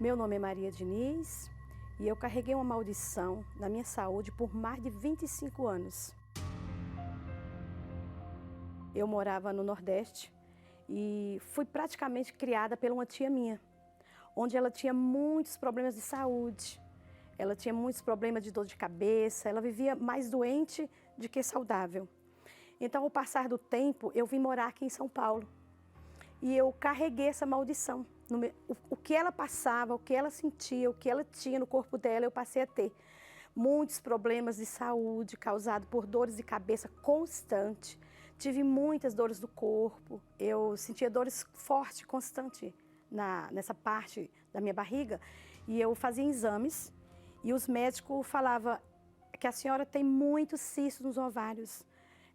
Meu nome é Maria Diniz e eu carreguei uma maldição na minha saúde por mais de 25 anos. Eu morava no Nordeste e fui praticamente criada por uma tia minha, onde ela tinha muitos problemas de saúde. Ela tinha muitos problemas de dor de cabeça, ela vivia mais doente do que saudável. Então, ao passar do tempo, eu vim morar aqui em São Paulo. E eu carreguei essa maldição. O que ela passava, o que ela sentia, o que ela tinha no corpo dela, eu passei a ter. Muitos problemas de saúde causados por dores de cabeça constantes. Tive muitas dores do corpo. Eu sentia dores fortes, constantes nessa parte da minha barriga. E eu fazia exames e os médicos falavam que a senhora tem muitos cistos nos ovários.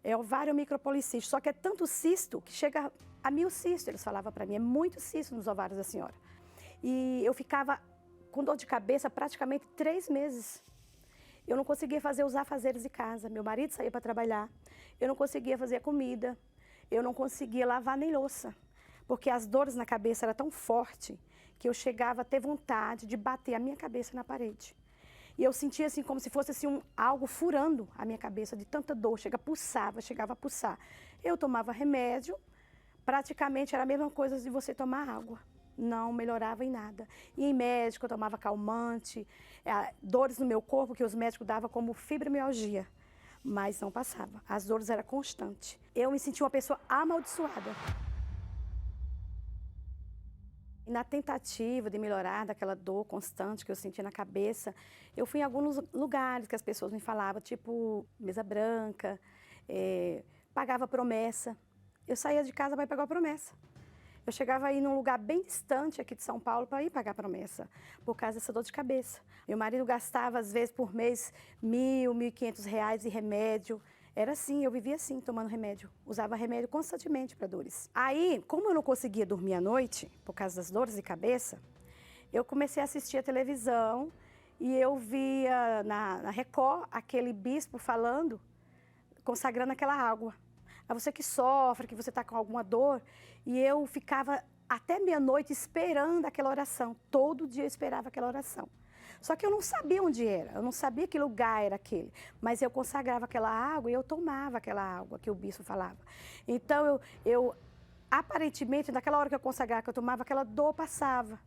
É ovário micropolicístico, só que é tanto cisto que chega a 1000 cistos, eles falavam para mim, é muito cisto nos ovários da senhora. E eu ficava com dor de cabeça praticamente 3 meses. Eu não conseguia fazer os afazeres de casa, meu marido saía para trabalhar, eu não conseguia fazer comida, eu não conseguia lavar nem louça, porque as dores na cabeça eram tão fortes que eu chegava a ter vontade de bater a minha cabeça na parede. E eu sentia assim como se fosse assim, algo furando a minha cabeça de tanta dor, chegava a pulsar. Eu tomava remédio, praticamente era a mesma coisa de você tomar água. Não melhorava em nada. E em médico eu tomava calmante, dores no meu corpo que os médicos davam como fibromialgia, mas não passava. As dores eram constantes. Eu me sentia uma pessoa amaldiçoada. Na tentativa de melhorar daquela dor constante que eu sentia na cabeça, eu fui em alguns lugares que as pessoas me falavam, tipo mesa branca, pagava promessa. Eu saía de casa para pagar a promessa. Eu chegava aí num lugar bem distante aqui de São Paulo para ir pagar a promessa, por causa dessa dor de cabeça. Meu marido gastava, às vezes, por mês, R$1.000, R$1.500 de remédio. Era assim, eu vivia assim, tomando remédio. Usava remédio constantemente para dores. Aí, como eu não conseguia dormir à noite, por causa das dores de cabeça, eu comecei a assistir a televisão e eu via na Record aquele bispo falando, consagrando aquela água. A você que sofre, que você está com alguma dor. E eu ficava até meia-noite esperando aquela oração. Todo dia eu esperava aquela oração. Só que eu não sabia onde era, eu não sabia que lugar era aquele. Mas eu consagrava aquela água e eu tomava aquela água que o bispo falava. Então, eu aparentemente, naquela hora que eu consagrava, que eu tomava, aquela dor passava.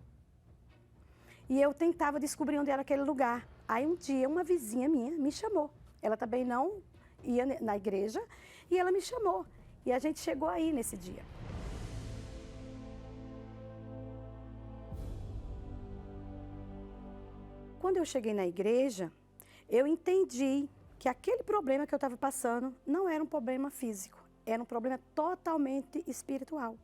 E eu tentava descobrir onde era aquele lugar. Aí um dia, uma vizinha minha me chamou. Ela também não ia na igreja e ela me chamou. E a gente chegou aí nesse dia. Quando eu cheguei na igreja, eu entendi que aquele problema que eu estava passando não era um problema físico, era um problema totalmente espiritual.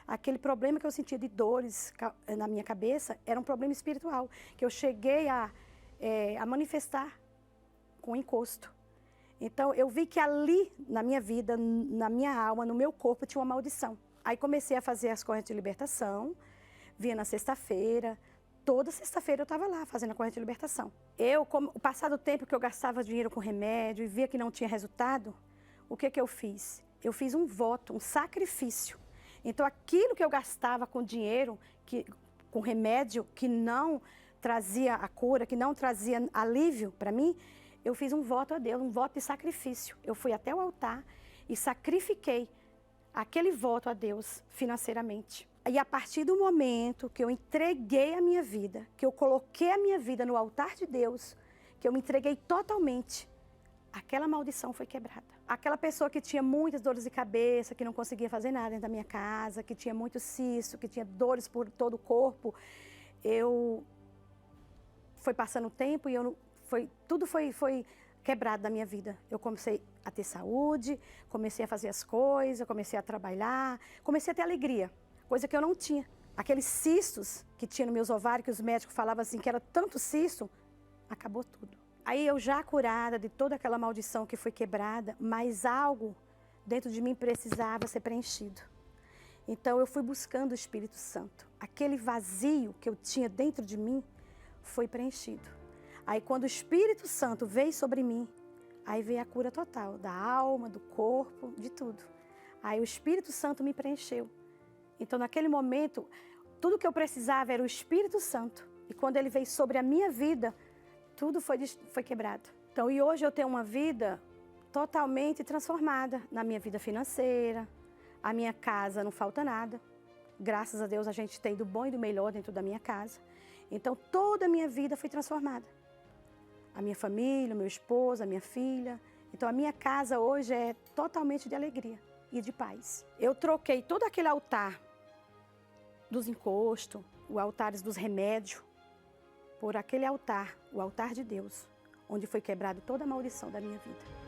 Aquele problema que eu sentia de dores na minha cabeça era um problema espiritual, que eu cheguei a manifestar com encosto. Então, eu vi que ali, na minha vida, na minha alma, no meu corpo, tinha uma maldição. Aí comecei a fazer as correntes de libertação, vinha na sexta-feira. Toda sexta-feira eu estava lá fazendo a corrente de libertação. O passado tempo que eu gastava dinheiro com remédio e via que não tinha resultado, o que eu fiz? Eu fiz um voto, um sacrifício. Então, aquilo que eu gastava com dinheiro, com remédio, que não trazia a cura, que não trazia alívio para mim, eu fiz um voto a Deus, um voto de sacrifício. Eu fui até o altar e sacrifiquei aquele voto a Deus financeiramente. E a partir do momento que eu entreguei a minha vida, que eu coloquei a minha vida no altar de Deus, que eu me entreguei totalmente, aquela maldição foi quebrada. Aquela pessoa que tinha muitas dores de cabeça, que não conseguia fazer nada dentro da minha casa, que tinha muito cisto, que tinha dores por todo o corpo, foi passando o tempo e tudo foi quebrado da minha vida. Eu comecei a ter saúde, comecei a fazer as coisas, comecei a trabalhar, comecei a ter alegria. Coisa que eu não tinha. Aqueles cistos que tinha nos meus ovários, que os médicos falavam assim, que era tanto cisto, acabou tudo. Aí eu já curada de toda aquela maldição que foi quebrada, mas algo dentro de mim precisava ser preenchido. Então eu fui buscando o Espírito Santo. Aquele vazio que eu tinha dentro de mim foi preenchido. Aí quando o Espírito Santo veio sobre mim, aí veio a cura total, da alma, do corpo, de tudo. Aí o Espírito Santo me preencheu. Então, naquele momento, tudo que eu precisava era o Espírito Santo E quando ele veio sobre a minha vida, tudo foi quebrado. Então, e hoje eu tenho uma vida totalmente transformada na minha vida financeira, a minha casa não falta nada. Graças a Deus a gente tem do bom e do melhor dentro da minha casa. Então toda a minha vida foi transformada. A minha família, o meu esposo, a minha filha. Então a minha casa hoje é totalmente de alegria e de paz. Eu troquei todo aquele altar dos encostos, os altares dos remédios, por aquele altar, o altar de Deus, onde foi quebrada toda a maldição da minha vida.